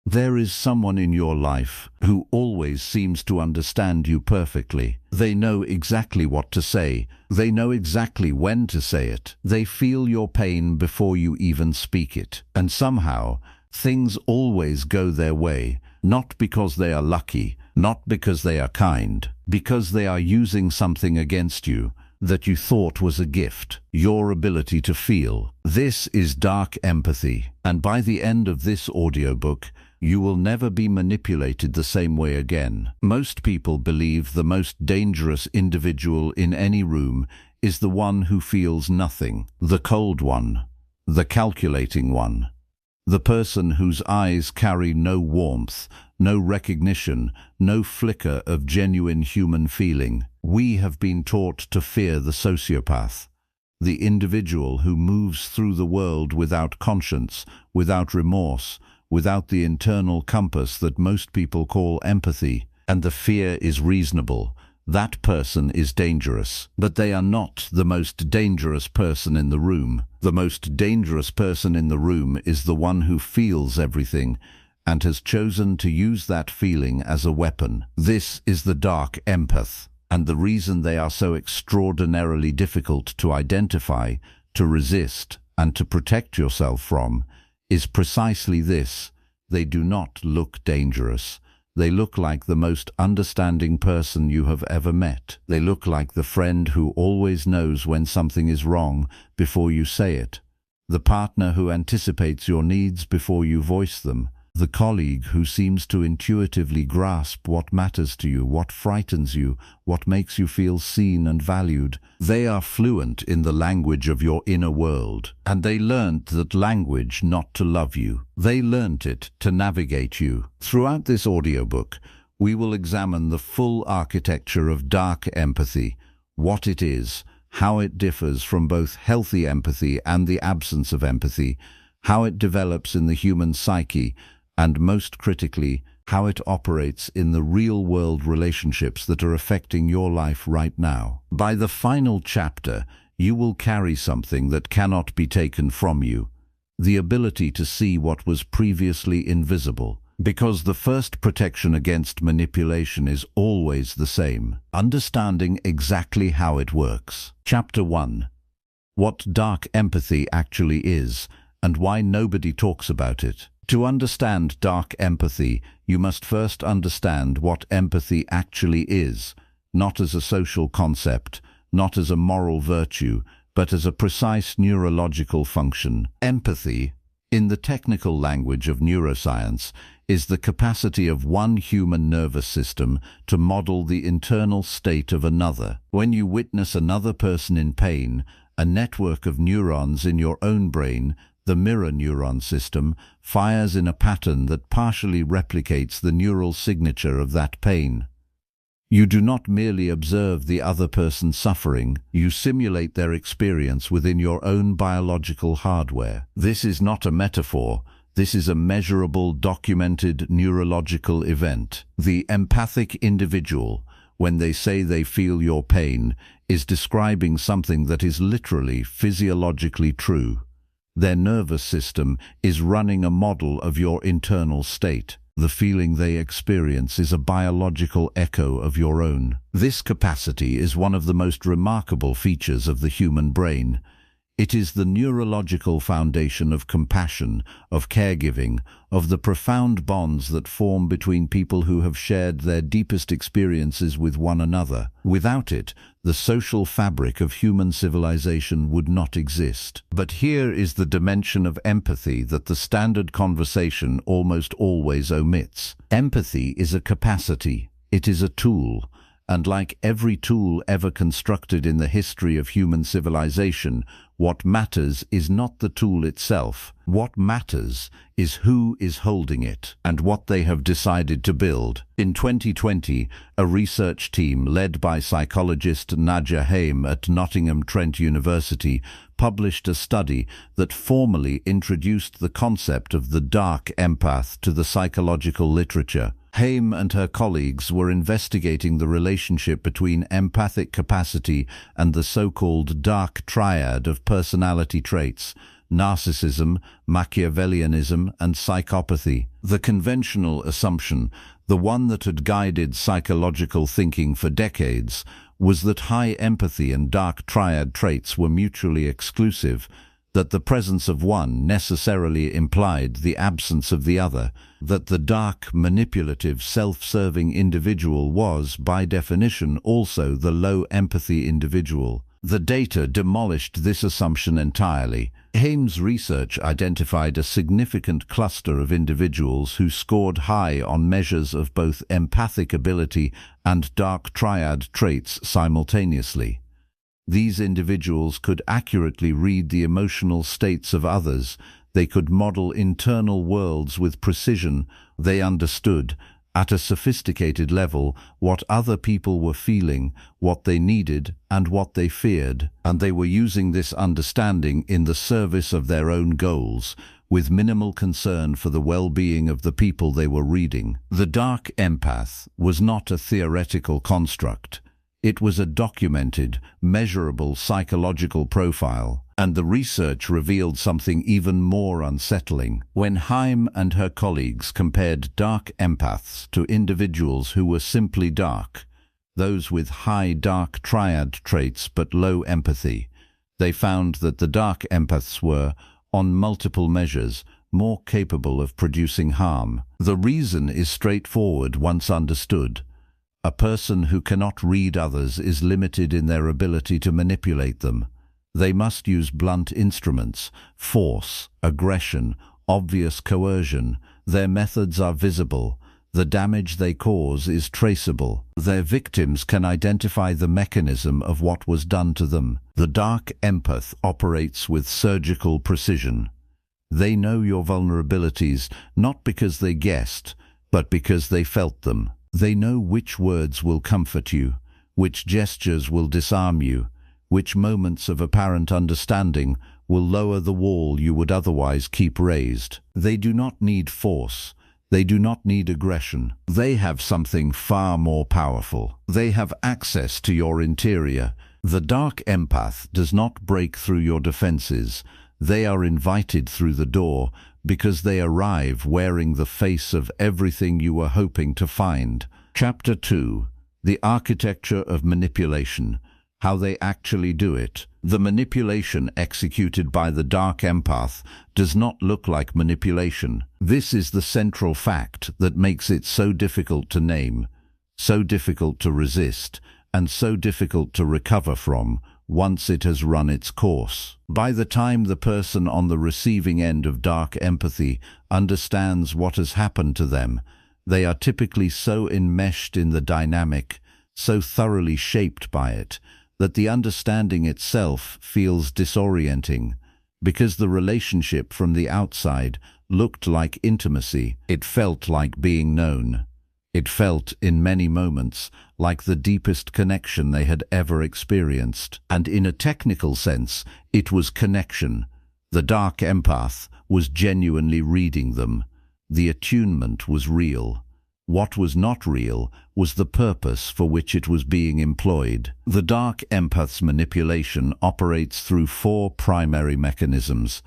There is someone in your life who always seems to understand you perfectly. They know exactly what to say. They know exactly when to say it. They feel your pain before you even speak it. And somehow, things always go their way, not because they are lucky, not because they are kind, because they are using something against you that you thought was a gift, your ability to feel. This is dark empathy, and by the end of this audiobook, you will never be manipulated the same way again. Most people believe the most dangerous individual in any room is the one who feels nothing, the cold one, the calculating one, the person whose eyes carry no warmth, no recognition, no flicker of genuine human feeling. We have been taught to fear the sociopath, the individual who moves through the world without conscience, without remorse, without the internal compass that most people call empathy. And the fear is reasonable. That person is dangerous. But they are not the most dangerous person in the room. The most dangerous person in the room is the one who feels everything and has chosen to use that feeling as a weapon. This is the dark empath. And the reason they are so extraordinarily difficult to identify, to resist, and to protect yourself from is precisely this: they do not look dangerous. They look like the most understanding person you have ever met. They look like the friend who always knows when something is wrong before you say it, the partner who anticipates your needs before you voice them, the colleague who seems to intuitively grasp what matters to you, what frightens you, what makes you feel seen and valued. They are fluent in the language of your inner world, and they learned that language not to love you. They learned it to navigate you. Throughout this audiobook, we will examine the full architecture of dark empathy, what it is, how it differs from both healthy empathy and the absence of empathy, how it develops in the human psyche, and most critically, how it operates in the real-world relationships that are affecting your life right now. By the final chapter, you will carry something that cannot be taken from you, the ability to see what was previously invisible, because the first protection against manipulation is always the same: understanding exactly how it works. Chapter 1. What dark empathy actually is, and why nobody talks about it. To understand dark empathy, you must first understand what empathy actually is, not as a social concept, not as a moral virtue, but as a precise neurological function. Empathy, in the technical language of neuroscience, is the capacity of one human nervous system to model the internal state of another. When you witness another person in pain, a network of neurons in your own brain, the mirror neuron system, fires in a pattern that partially replicates the neural signature of that pain. You do not merely observe the other person's suffering, you simulate their experience within your own biological hardware. This is not a metaphor. This is a measurable, documented neurological event. The empathic individual, when they say they feel your pain, is describing something that is literally physiologically true. Their nervous system is running a model of your internal state. The feeling they experience is a biological echo of your own. This capacity is one of the most remarkable features of the human brain. It is the neurological foundation of compassion, of caregiving, of the profound bonds that form between people who have shared their deepest experiences with one another. Without it, the social fabric of human civilization would not exist. But here is the dimension of empathy that the standard conversation almost always omits. Empathy is a capacity. It is a tool. And like every tool ever constructed in the history of human civilization, what matters is not the tool itself. What matters is who is holding it and what they have decided to build. In 2020, a research team led by psychologist Nadja Haim at Nottingham Trent University published a study that formally introduced the concept of the dark empath to the psychological literature. Haim and her colleagues were investigating the relationship between empathic capacity and the so-called dark triad of personality traits, narcissism, Machiavellianism, and psychopathy. The conventional assumption, the one that had guided psychological thinking for decades, was that high empathy and dark triad traits were mutually exclusive, that the presence of one necessarily implied the absence of the other, that the dark, manipulative, self-serving individual was, by definition, also the low empathy individual. The data demolished this assumption entirely. Haim's research identified a significant cluster of individuals who scored high on measures of both empathic ability and dark triad traits simultaneously. These individuals could accurately read the emotional states of others. They could model internal worlds with precision. They understood, at a sophisticated level, what other people were feeling, what they needed, and what they feared. And they were using this understanding in the service of their own goals, with minimal concern for the well-being of the people they were reading. The dark empath was not a theoretical construct. It was a documented, measurable psychological profile, and the research revealed something even more unsettling. When Haim and her colleagues compared dark empaths to individuals who were simply dark, those with high dark triad traits but low empathy, they found that the dark empaths were, on multiple measures, more capable of producing harm. The reason is straightforward once understood. A person who cannot read others is limited in their ability to manipulate them. They must use blunt instruments, force, aggression, obvious coercion. Their methods are visible. The damage they cause is traceable. Their victims can identify the mechanism of what was done to them. The dark empath operates with surgical precision. They know your vulnerabilities not because they guessed, but because they felt them. They know which words will comfort you, which gestures will disarm you, which moments of apparent understanding will lower the wall you would otherwise keep raised. They do not need force. They do not need aggression. They have something far more powerful. They have access to your interior. The dark empath does not break through your defenses. They are invited through the door, because they arrive wearing the face of everything you were hoping to find. Chapter 2. The Architecture of Manipulation. How they actually do it. The manipulation executed by the dark empath does not look like manipulation. This is the central fact that makes it so difficult to name, so difficult to resist, and so difficult to recover from once it has run its course. By the time the person on the receiving end of dark empathy understands what has happened to them, they are typically so enmeshed in the dynamic, so thoroughly shaped by it, that the understanding itself feels disorienting. Because the relationship from the outside looked like intimacy, it felt like being known. It felt, in many moments, like the deepest connection they had ever experienced. And in a technical sense, it was connection. The dark empath was genuinely reading them. The attunement was real. What was not real was the purpose for which it was being employed. The dark empath's manipulation operates through 4 primary mechanisms.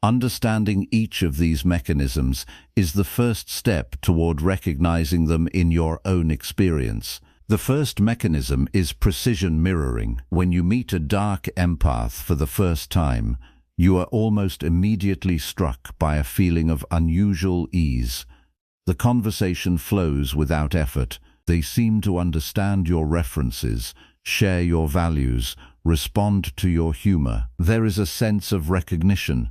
Understanding each of these mechanisms is the first step toward recognizing them in your own experience. The first mechanism is precision mirroring. When you meet a dark empath for the first time, you are almost immediately struck by a feeling of unusual ease. The conversation flows without effort. They seem to understand your references, share your values, respond to your humor. There is a sense of recognition.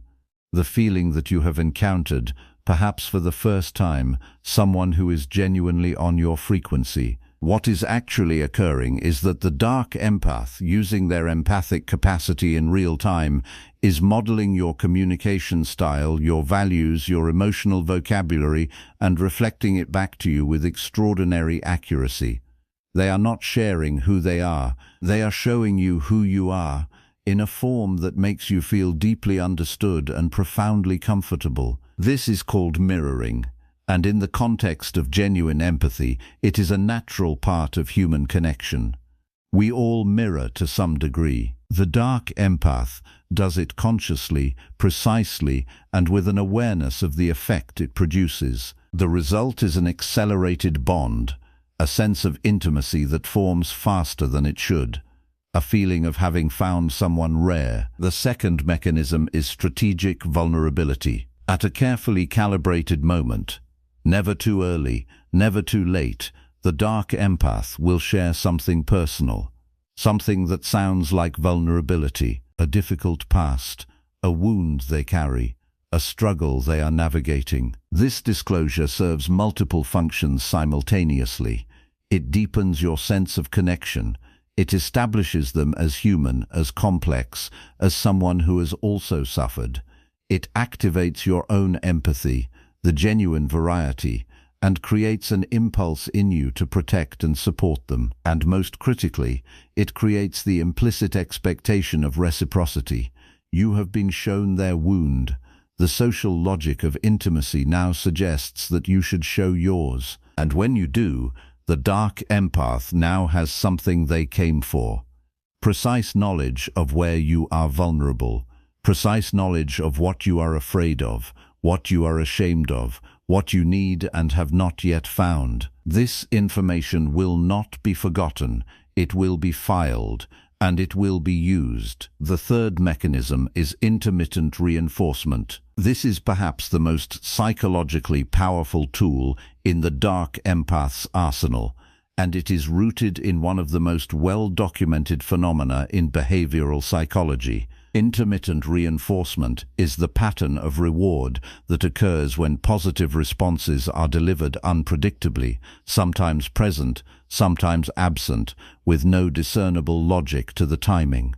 The feeling that you have encountered, perhaps for the first time, someone who is genuinely on your frequency. What is actually occurring is that the dark empath, using their empathic capacity in real time, is modeling your communication style, your values, your emotional vocabulary, and reflecting it back to you with extraordinary accuracy. They are not sharing who they are showing you who you are, in a form that makes you feel deeply understood and profoundly comfortable. This is called mirroring, and in the context of genuine empathy, it is a natural part of human connection. We all mirror to some degree. The dark empath does it consciously, precisely, and with an awareness of the effect it produces. The result is an accelerated bond, a sense of intimacy that forms faster than it should, a feeling of having found someone rare. The second mechanism is strategic vulnerability. At a carefully calibrated moment, never too early, never too late, the dark empath will share something personal, something that sounds like vulnerability, a difficult past, a wound they carry, a struggle they are navigating. This disclosure serves multiple functions simultaneously. It deepens your sense of connection. It establishes them as human, as complex, as someone who has also suffered. It activates your own empathy, the genuine variety, and creates an impulse in you to protect and support them. And most critically, it creates the implicit expectation of reciprocity. You have been shown their wound. The social logic of intimacy now suggests that you should show yours. And when you do, the dark empath now has something they came for. Precise knowledge of where you are vulnerable. Precise knowledge of what you are afraid of, what you are ashamed of, what you need and have not yet found. This information will not be forgotten, it will be filed, and it will be used. The third mechanism is intermittent reinforcement. This is perhaps the most psychologically powerful tool in the dark empath's arsenal, and it is rooted in one of the most well-documented phenomena in behavioral psychology. Intermittent reinforcement is the pattern of reward that occurs when positive responses are delivered unpredictably, sometimes present, sometimes absent, with no discernible logic to the timing.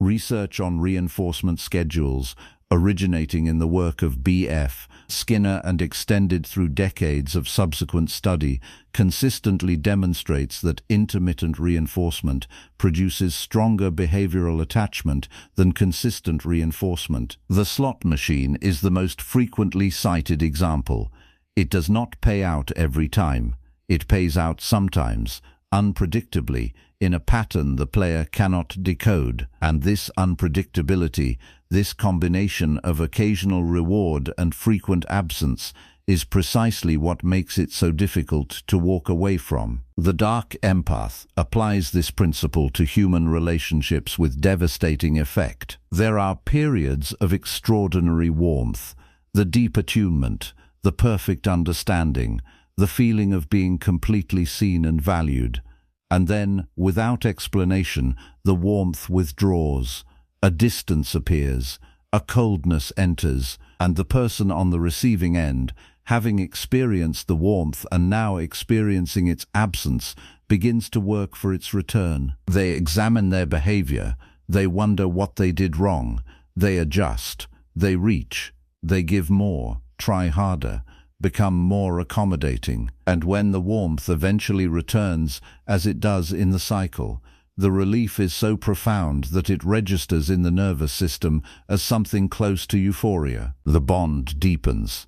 Research on reinforcement schedules, originating in the work of B.F. Skinner and extended through decades of subsequent study, consistently demonstrates that intermittent reinforcement produces stronger behavioral attachment than consistent reinforcement. The slot machine is the most frequently cited example. It does not pay out every time. It pays out sometimes, unpredictably, in a pattern the player cannot decode. And this unpredictability, this combination of occasional reward and frequent absence, is precisely what makes it so difficult to walk away from. The dark empath applies this principle to human relationships with devastating effect. There are periods of extraordinary warmth, the deep attunement, the perfect understanding, the feeling of being completely seen and valued. And then, without explanation, the warmth withdraws. A distance appears, a coldness enters, and the person on the receiving end, having experienced the warmth and now experiencing its absence, begins to work for its return. They examine their behavior, they wonder what they did wrong, they adjust, they reach, they give more, try harder, become more accommodating. And when the warmth eventually returns, as it does in the cycle, the relief is so profound that it registers in the nervous system as something close to euphoria. The bond deepens.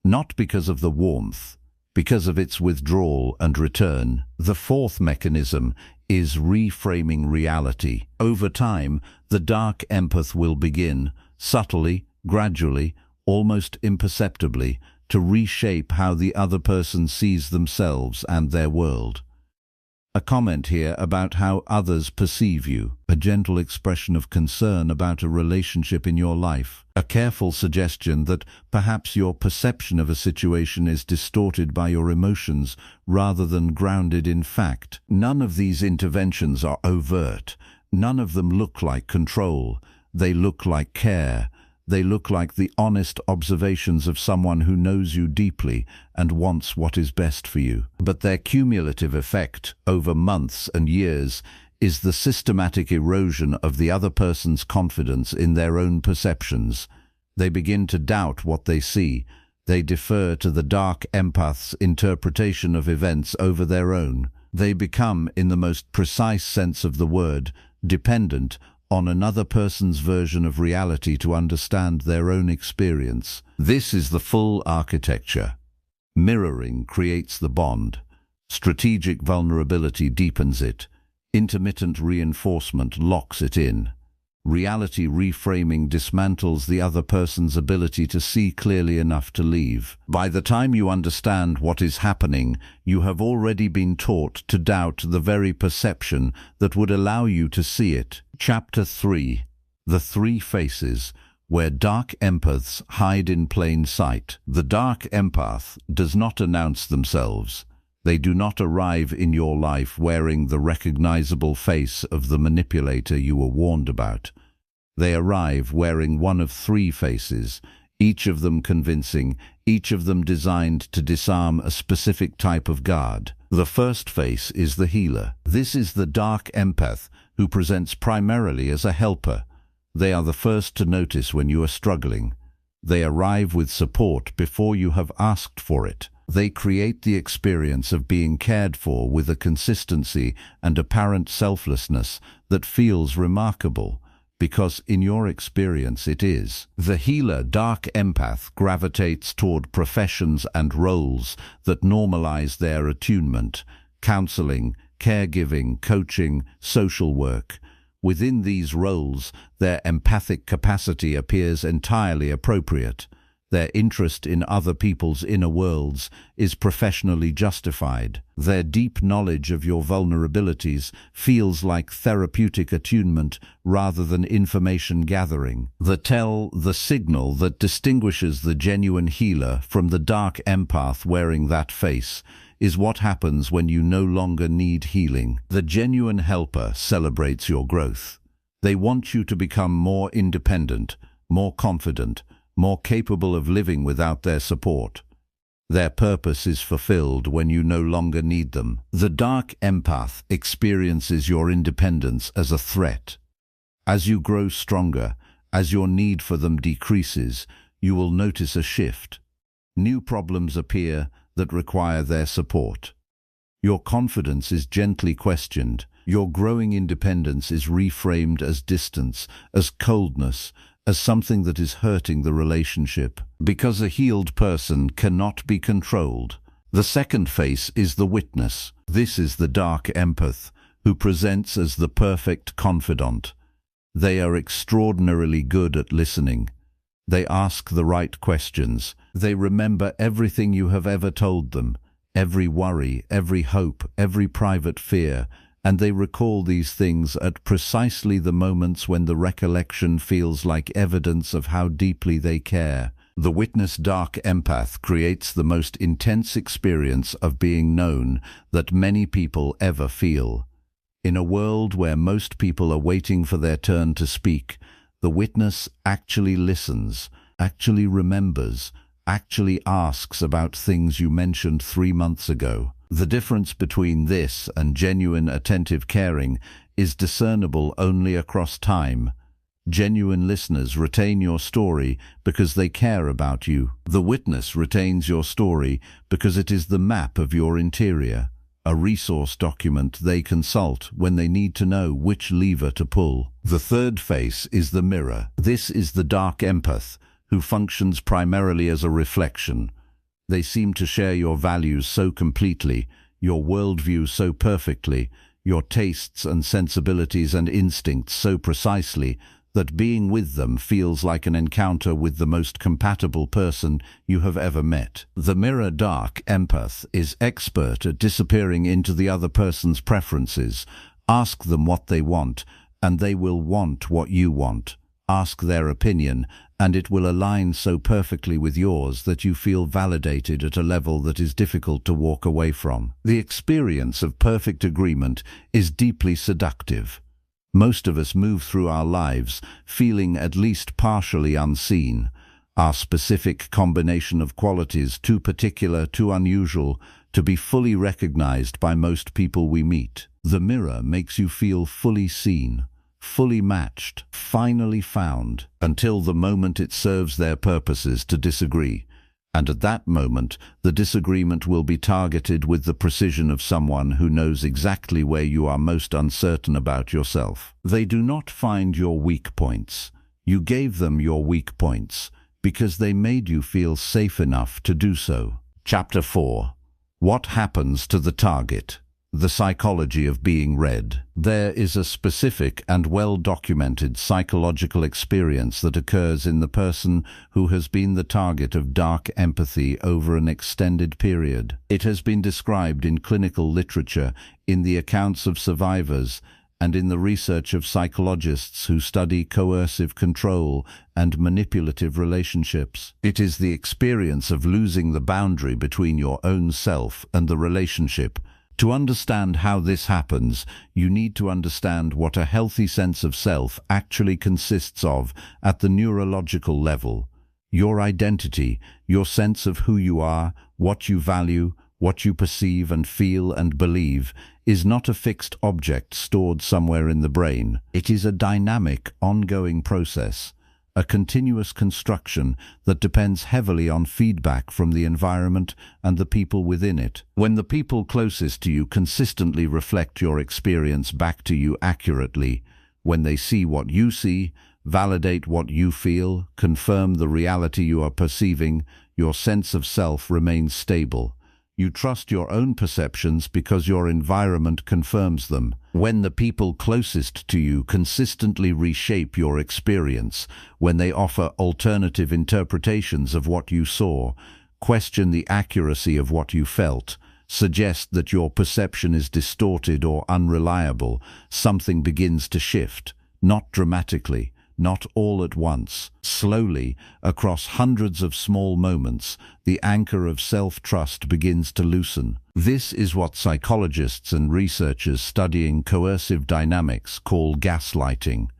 Not because of the warmth, because of its withdrawal and return. The fourth mechanism is reframing reality. Over time, the dark empath will begin, subtly, gradually, almost imperceptibly, to reshape how the other person sees themselves and their world. A comment here about how others perceive you, a gentle expression of concern about a relationship in your life, a careful suggestion that perhaps your perception of a situation is distorted by your emotions rather than grounded in fact. None of these interventions are overt. None of them look like control. They look like care. They look like the honest observations of someone who knows you deeply and wants what is best for you. But their cumulative effect over months and years is the systematic erosion of the other person's confidence in their own perceptions. They begin to doubt what they see. They defer to the dark empath's interpretation of events over their own. They become, in the most precise sense of the word, dependent on another person's version of reality to understand their own experience. This is the full architecture. Mirroring creates the bond. Strategic vulnerability deepens it. Intermittent reinforcement locks it in. Reality reframing dismantles the other person's ability to see clearly enough to leave. By the time you understand what is happening, you have already been taught to doubt the very perception that would allow you to see it. Chapter 3. The Three Faces, where dark empaths hide in plain sight. The dark empath does not announce themselves. They do not arrive in your life wearing the recognizable face of the manipulator you were warned about. They arrive wearing one of three faces, each of them convincing, each of them designed to disarm a specific type of guard. The first face is the healer. This is the dark empath who presents primarily as a helper. They are the first to notice when you are struggling. They arrive with support before you have asked for it. They create the experience of being cared for with a consistency and apparent selflessness that feels remarkable, because in your experience it is. The healer dark empath gravitates toward professions and roles that normalize their attunement: counseling, caregiving, coaching, social work. Within these roles, their empathic capacity appears entirely appropriate. Their interest in other people's inner worlds is professionally justified. Their deep knowledge of your vulnerabilities feels like therapeutic attunement rather than information gathering. The signal that distinguishes the genuine healer from the dark empath wearing that face is what happens when you no longer need healing. The genuine helper celebrates your growth. They want you to become more independent, more confident, more capable of living without their support. Their purpose is fulfilled when you no longer need them. The dark empath experiences your independence as a threat. As you grow stronger, as your need for them decreases, you will notice a shift. New problems appear that require their support. Your confidence is gently questioned. Your growing independence is reframed as distance, as coldness, as something that is hurting the relationship. Because a healed person cannot be controlled. The second face is the witness. This is the dark empath, who presents as the perfect confidant. They are extraordinarily good at listening. They ask the right questions. They remember everything you have ever told them, every worry, every hope, every private fear, and they recall these things at precisely the moments when the recollection feels like evidence of how deeply they care. The witness dark empath creates the most intense experience of being known that many people ever feel. In a world where most people are waiting for their turn to speak, the witness actually listens, actually remembers, actually asks about things you mentioned 3 months ago. The difference between this and genuine attentive caring is discernible only across time. Genuine listeners retain your story because they care about you. The witness retains your story because it is the map of your interior, a resource document they consult when they need to know which lever to pull. The third face is the mirror. This is the dark empath, who functions primarily as a reflection. They seem to share your values so completely, your worldview so perfectly, your tastes and sensibilities and instincts so precisely, that being with them feels like an encounter with the most compatible person you have ever met. The mirror dark empath is expert at disappearing into the other person's preferences. Ask them what they want, and they will want what you want. Ask their opinion, and it will align so perfectly with yours that you feel validated at a level that is difficult to walk away from. The experience of perfect agreement is deeply seductive. Most of us move through our lives feeling at least partially unseen, our specific combination of qualities too particular, too unusual to be fully recognized by most people we meet. The mirror makes you feel fully seen, fully matched, finally found, until the moment it serves their purposes to disagree. And at that moment, the disagreement will be targeted with the precision of someone who knows exactly where you are most uncertain about yourself. They do not find your weak points. You gave them your weak points because they made you feel safe enough to do so. Chapter 4. What happens to the target? The psychology of being read. There is a specific and well-documented psychological experience that occurs in the person who has been the target of dark empathy over an extended period. It has been described in clinical literature, in the accounts of survivors, and in the research of psychologists who study coercive control and manipulative relationships. It is the experience of losing the boundary between your own self and the relationship. To understand how this happens, you need to understand what a healthy sense of self actually consists of at the neurological level. Your identity, your sense of who you are, what you value, what you perceive and feel and believe, is not a fixed object stored somewhere in the brain. It is a dynamic, ongoing process, a continuous construction that depends heavily on feedback from the environment and the people within it. When the people closest to you consistently reflect your experience back to you accurately, when they see what you see, validate what you feel, confirm the reality you are perceiving, your sense of self remains stable. You trust your own perceptions because your environment confirms them. When the people closest to you consistently reshape your experience, when they offer alternative interpretations of what you saw, question the accuracy of what you felt, suggest that your perception is distorted or unreliable, something begins to shift, not dramatically, not all at once. Slowly, across hundreds of small moments, the anchor of self-trust begins to loosen. This is what psychologists and researchers studying coercive dynamics call gaslighting,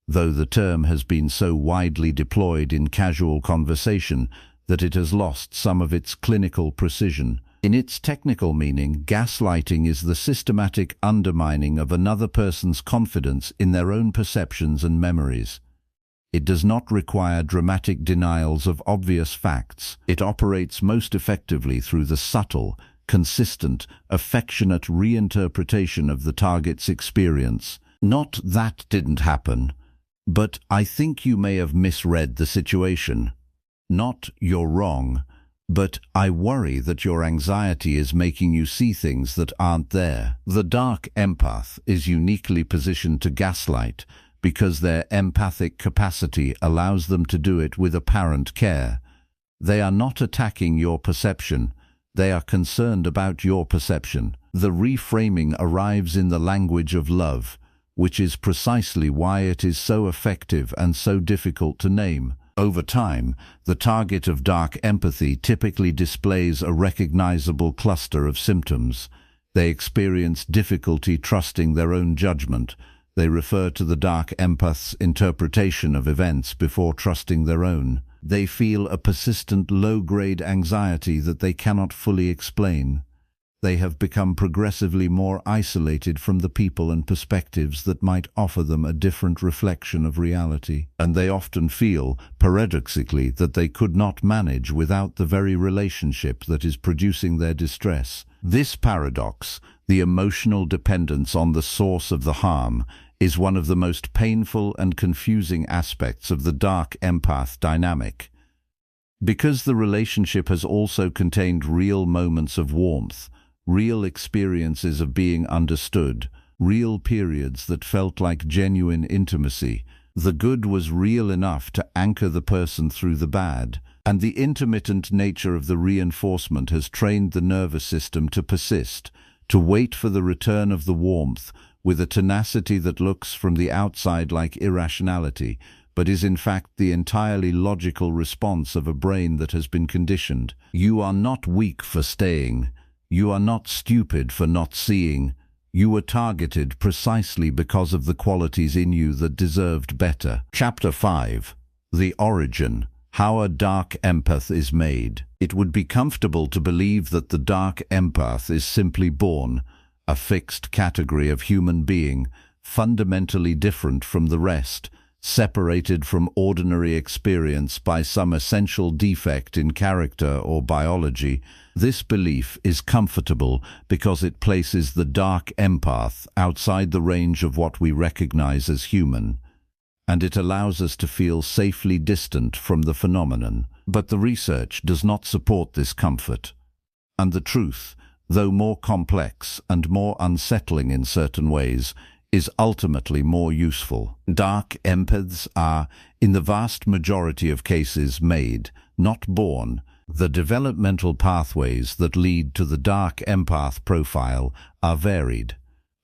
though the term has been so widely deployed in casual conversation that it has lost some of its clinical precision. In its technical meaning, gaslighting is the systematic undermining of another person's confidence in their own perceptions and memories. It does not require dramatic denials of obvious facts. It operates most effectively through the subtle, consistent, affectionate reinterpretation of the target's experience. Not "that didn't happen," but "I think you may have misread the situation." Not "you're wrong," but "I worry that your anxiety is making you see things that aren't there." The dark empath is uniquely positioned to gaslight because their empathic capacity allows them to do it with apparent care. They are not attacking your perception, they are concerned about your perception. The reframing arrives in the language of love, which is precisely why it is so effective and so difficult to name. Over time, the target of dark empathy typically displays a recognizable cluster of symptoms. They experience difficulty trusting their own judgment. They refer to the dark empath's interpretation of events before trusting their own. They feel a persistent low-grade anxiety that they cannot fully explain. They have become progressively more isolated from the people and perspectives that might offer them a different reflection of reality. And they often feel, paradoxically, that they could not manage without the very relationship that is producing their distress. This paradox, the emotional dependence on the source of the harm, is one of the most painful and confusing aspects of the dark empath dynamic. Because the relationship has also contained real moments of warmth, real experiences of being understood, real periods that felt like genuine intimacy, the good was real enough to anchor the person through the bad, and the intermittent nature of the reinforcement has trained the nervous system to persist, to wait for the return of the warmth, with a tenacity that looks from the outside like irrationality, but is in fact the entirely logical response of a brain that has been conditioned. You are not weak for staying. You are not stupid for not seeing. You were targeted precisely because of the qualities in you that deserved better. Chapter 5. The Origin. How a Dark Empath is Made. It would be comfortable to believe that the dark empath is simply born, a fixed category of human being, fundamentally different from the rest, separated from ordinary experience by some essential defect in character or biology. This belief is comfortable because it places the dark empath outside the range of what we recognize as human, and it allows us to feel safely distant from the phenomenon. But the research does not support this comfort. And the truth, though more complex and more unsettling in certain ways, is ultimately more useful. Dark empaths are, in the vast majority of cases, made, not born. The developmental pathways that lead to the dark empath profile are varied,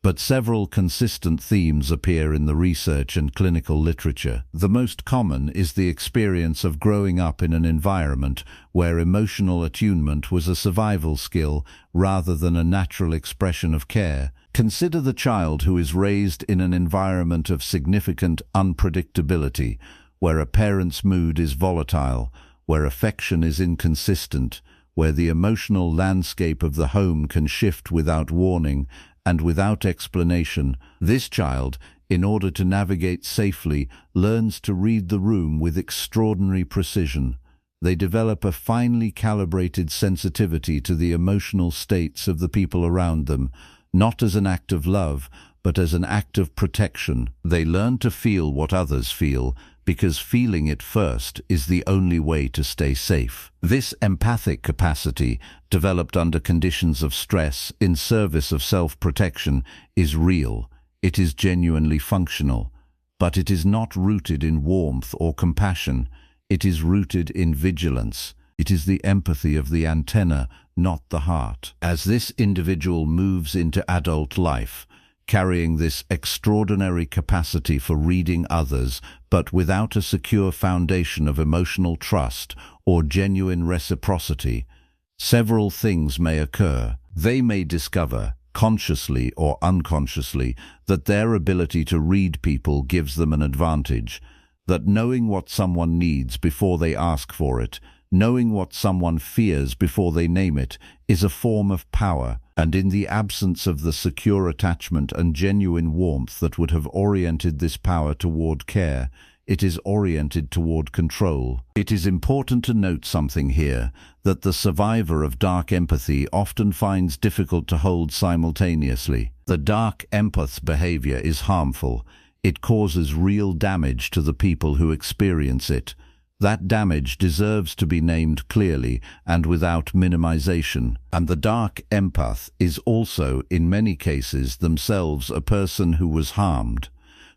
but several consistent themes appear in the research and clinical literature. The most common is the experience of growing up in an environment where emotional attunement was a survival skill rather than a natural expression of care. Consider the child who is raised in an environment of significant unpredictability, where a parent's mood is volatile, where affection is inconsistent, where the emotional landscape of the home can shift without warning and without explanation. This child, in order to navigate safely, learns to read the room with extraordinary precision. They develop a finely calibrated sensitivity to the emotional states of the people around them, not as an act of love, but as an act of protection. They learn to feel what others feel, because feeling it first is the only way to stay safe. This empathic capacity, developed under conditions of stress in service of self-protection, is real. It is genuinely functional. But it is not rooted in warmth or compassion. It is rooted in vigilance. It is the empathy of the antenna, not the heart. As this individual moves into adult life, carrying this extraordinary capacity for reading others, but without a secure foundation of emotional trust or genuine reciprocity, several things may occur. They may discover, consciously or unconsciously, that their ability to read people gives them an advantage, that knowing what someone needs before they ask for it, knowing what someone fears before they name it, is a form of power, and in the absence of the secure attachment and genuine warmth that would have oriented this power toward care, it is oriented toward control. It is important to note something here, that the survivor of dark empathy often finds difficult to hold simultaneously. The dark empath's behavior is harmful. It causes real damage to the people who experience it. That damage deserves to be named clearly and without minimization. And the dark empath is also, in many cases, themselves a person who was harmed,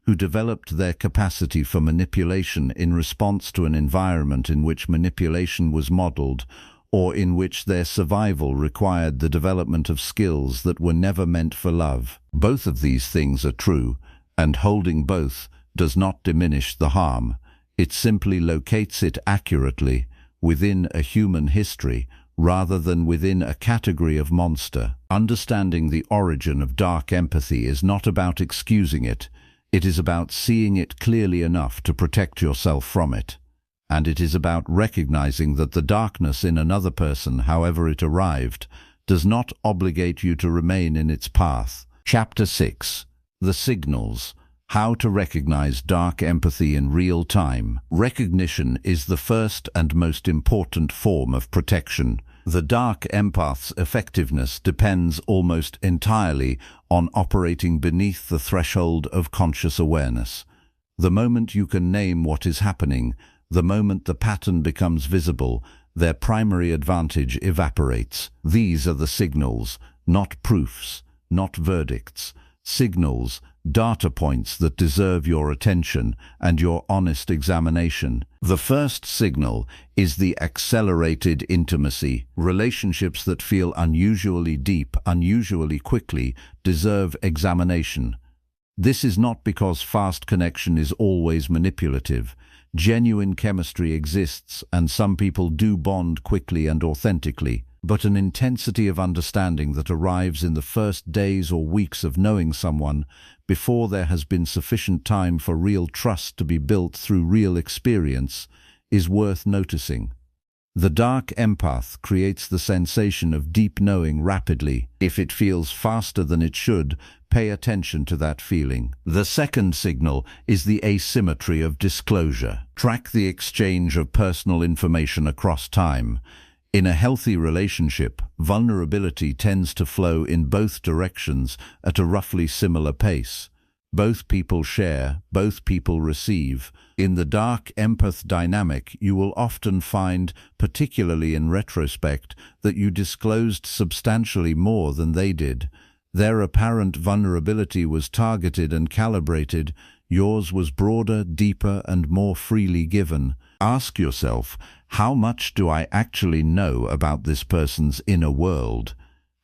who developed their capacity for manipulation in response to an environment in which manipulation was modeled, or in which their survival required the development of skills that were never meant for love. Both of these things are true, and holding both does not diminish the harm. It simply locates it accurately within a human history rather than within a category of monster. Understanding the origin of dark empathy is not about excusing it. It is about seeing it clearly enough to protect yourself from it. And it is about recognizing that the darkness in another person, however it arrived, does not obligate you to remain in its path. Chapter 6. The Signals. How to recognize dark empathy in real time. Recognition is the first and most important form of protection. The dark empath's effectiveness depends almost entirely on operating beneath the threshold of conscious awareness. The moment you can name what is happening, the moment the pattern becomes visible, their primary advantage evaporates. These are the signals, not proofs, not verdicts. Signals, data points that deserve your attention and your honest examination. The first signal is the accelerated intimacy. Relationships that feel unusually deep, unusually quickly, deserve examination. This is not because fast connection is always manipulative. Genuine chemistry exists, and some people do bond quickly and authentically. But an intensity of understanding that arrives in the first days or weeks of knowing someone, before there has been sufficient time for real trust to be built through real experience, is worth noticing. The dark empath creates the sensation of deep knowing rapidly. If it feels faster than it should, pay attention to that feeling. The second signal is the asymmetry of disclosure. Track the exchange of personal information across time. In a healthy relationship, vulnerability tends to flow in both directions at a roughly similar pace. Both people share, both people receive. In the dark empath dynamic, you will often find, particularly in retrospect, that you disclosed substantially more than they did. Their apparent vulnerability was targeted and calibrated. Yours was broader, deeper, and more freely given. Ask yourself, how much do I actually know about this person's inner world?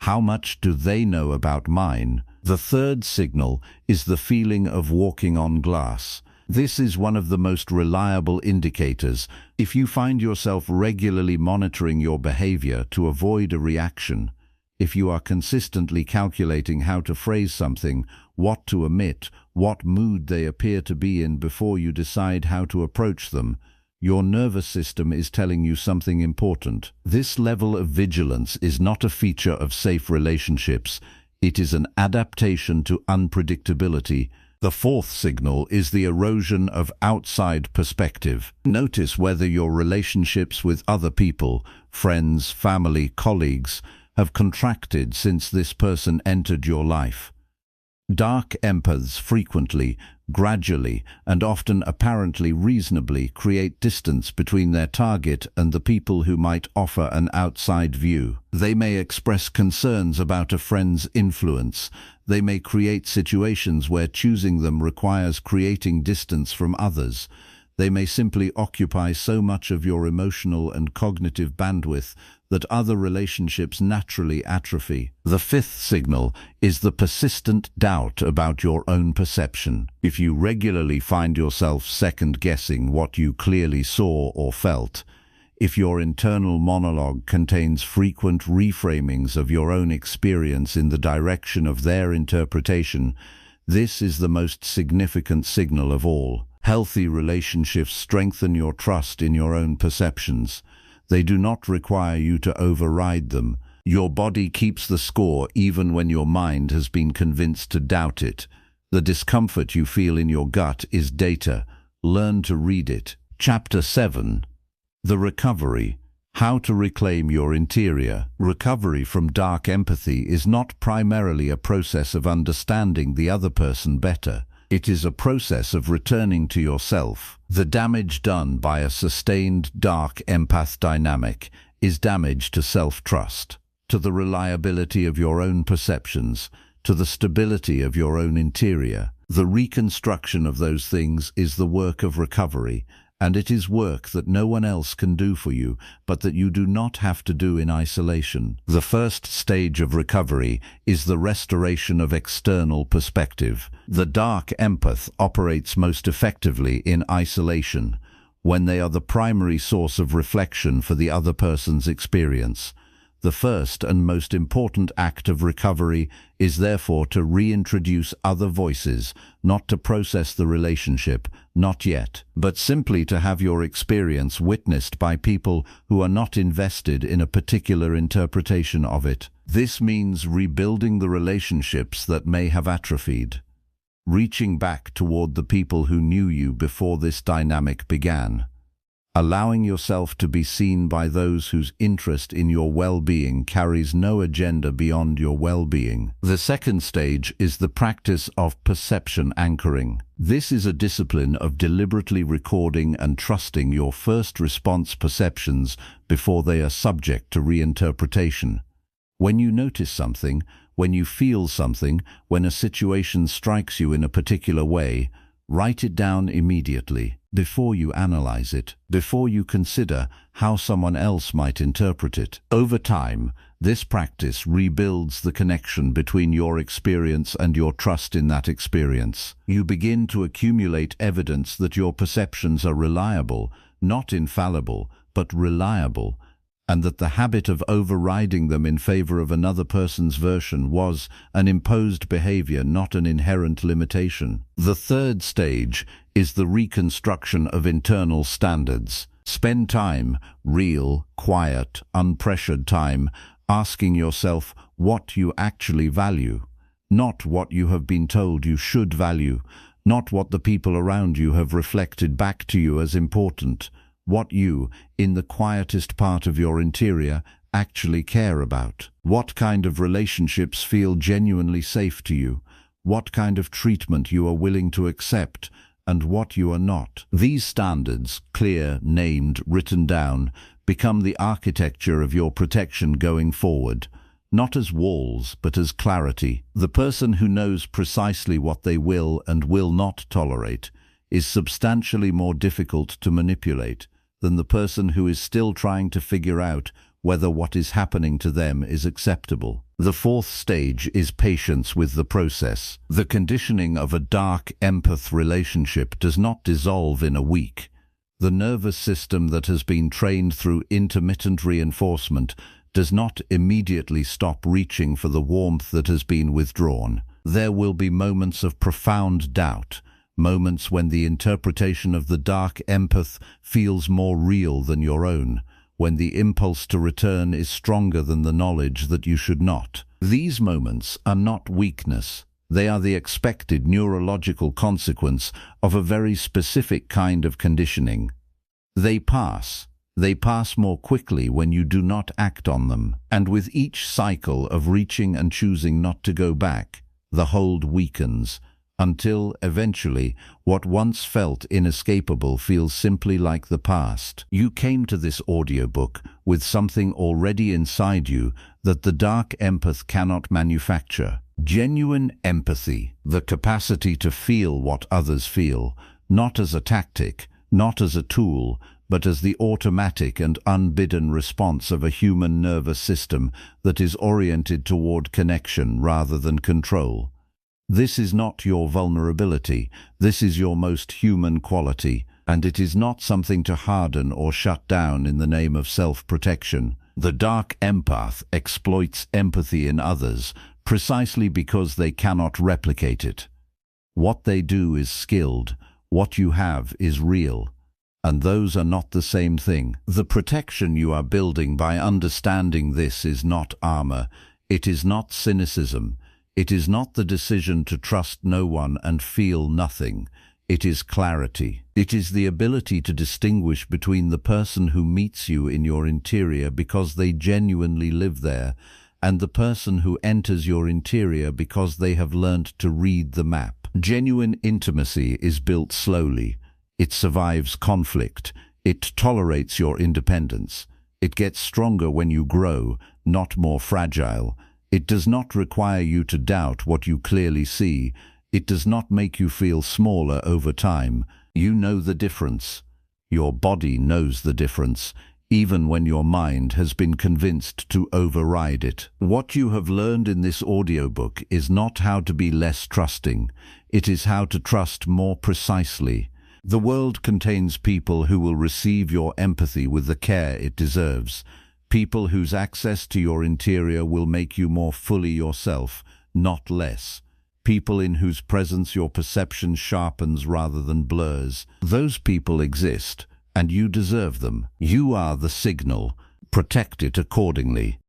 How much do they know about mine? The third signal is the feeling of walking on glass. This is one of the most reliable indicators. If you find yourself regularly monitoring your behavior to avoid a reaction, if you are consistently calculating how to phrase something, what to omit, what mood they appear to be in before you decide how to approach them, your nervous system is telling you something important. This level of vigilance is not a feature of safe relationships. It is an adaptation to unpredictability. The fourth signal is the erosion of outside perspective. Notice whether your relationships with other people, friends, family, colleagues, have contracted since this person entered your life. Dark empaths frequently, gradually, and often apparently reasonably create distance between their target and the people who might offer an outside view. They may express concerns about a friend's influence. They may create situations where choosing them requires creating distance from others. They may simply occupy so much of your emotional and cognitive bandwidth that other relationships naturally atrophy. The fifth signal is the persistent doubt about your own perception. If you regularly find yourself second-guessing what you clearly saw or felt, if your internal monologue contains frequent reframings of your own experience in the direction of their interpretation, this is the most significant signal of all. Healthy relationships strengthen your trust in your own perceptions. They do not require you to override them. Your body keeps the score even when your mind has been convinced to doubt it. The discomfort you feel in your gut is data. Learn to read it. Chapter 7. The Recovery. How to reclaim your interior. Recovery from dark empathy is not primarily a process of understanding the other person better. It is a process of returning to yourself. The damage done by a sustained dark empath dynamic is damage to self-trust, to the reliability of your own perceptions, to the stability of your own interior. The reconstruction of those things is the work of recovery, and it is work that no one else can do for you, but that you do not have to do in isolation. The first stage of recovery is the restoration of external perspective. The dark empath operates most effectively in isolation, when they are the primary source of reflection for the other person's experience. The first and most important act of recovery is therefore to reintroduce other voices, not to process the relationship, not yet, but simply to have your experience witnessed by people who are not invested in a particular interpretation of it. This means rebuilding the relationships that may have atrophied, reaching back toward the people who knew you before this dynamic began. Allowing yourself to be seen by those whose interest in your well-being carries no agenda beyond your well-being. The second stage is the practice of perception anchoring. This is a discipline of deliberately recording and trusting your first response perceptions before they are subject to reinterpretation. When you notice something, when you feel something, when a situation strikes you in a particular way, write it down immediately, before you analyze it, before you consider how someone else might interpret it. Over time, this practice rebuilds the connection between your experience and your trust in that experience. You begin to accumulate evidence that your perceptions are reliable, not infallible, but reliable, and that the habit of overriding them in favor of another person's version was an imposed behavior, not an inherent limitation. The third stage is the reconstruction of internal standards. Spend time, real, quiet, unpressured time, asking yourself what you actually value, not what you have been told you should value, not what the people around you have reflected back to you as important. What you, in the quietest part of your interior, actually care about. What kind of relationships feel genuinely safe to you? what kind of treatment you are willing to accept, and what you are not. These standards, clear, named, written down, become the architecture of your protection going forward, not as walls, but as clarity. The person who knows precisely what they will and will not tolerate is substantially more difficult to manipulate than the person who is still trying to figure out whether what is happening to them is acceptable. The fourth stage is patience with the process. The conditioning of a dark empath relationship does not dissolve in a week. The nervous system that has been trained through intermittent reinforcement does not immediately stop reaching for the warmth that has been withdrawn. There will be moments of profound doubt, moments when the interpretation of the dark empath feels more real than your own, when the impulse to return is stronger than the knowledge that you should not. These moments are not weakness. They are the expected neurological consequence of a very specific kind of conditioning. They pass. They pass more quickly when you do not act on them. And with each cycle of reaching and choosing not to go back, the hold weakens, until, eventually, what once felt inescapable feels simply like the past. You came to this audiobook with something already inside you that the dark empath cannot manufacture. Genuine empathy, the capacity to feel what others feel, not as a tactic, not as a tool, but as the automatic and unbidden response of a human nervous system that is oriented toward connection rather than control. This is not your vulnerability, this is your most human quality, and it is not something to harden or shut down in the name of self-protection. The dark empath exploits empathy in others precisely because they cannot replicate it. What they do is skilled, what you have is real, and those are not the same thing. The protection you are building by understanding this is not armor, it is not cynicism. It is not the decision to trust no one and feel nothing. It is clarity. It is the ability to distinguish between the person who meets you in your interior because they genuinely live there and the person who enters your interior because they have learned to read the map. Genuine intimacy is built slowly. It survives conflict. It tolerates your independence. It gets stronger when you grow, not more fragile. It does not require you to doubt what you clearly see. It does not make you feel smaller over time. You know the difference. Your body knows the difference, even when your mind has been convinced to override it. What you have learned in this audiobook is not how to be less trusting. It is how to trust more precisely. The world contains people who will receive your empathy with the care it deserves. People whose access to your interior will make you more fully yourself, not less. People in whose presence your perception sharpens rather than blurs. Those people exist, and you deserve them. You are the signal. Protect it accordingly.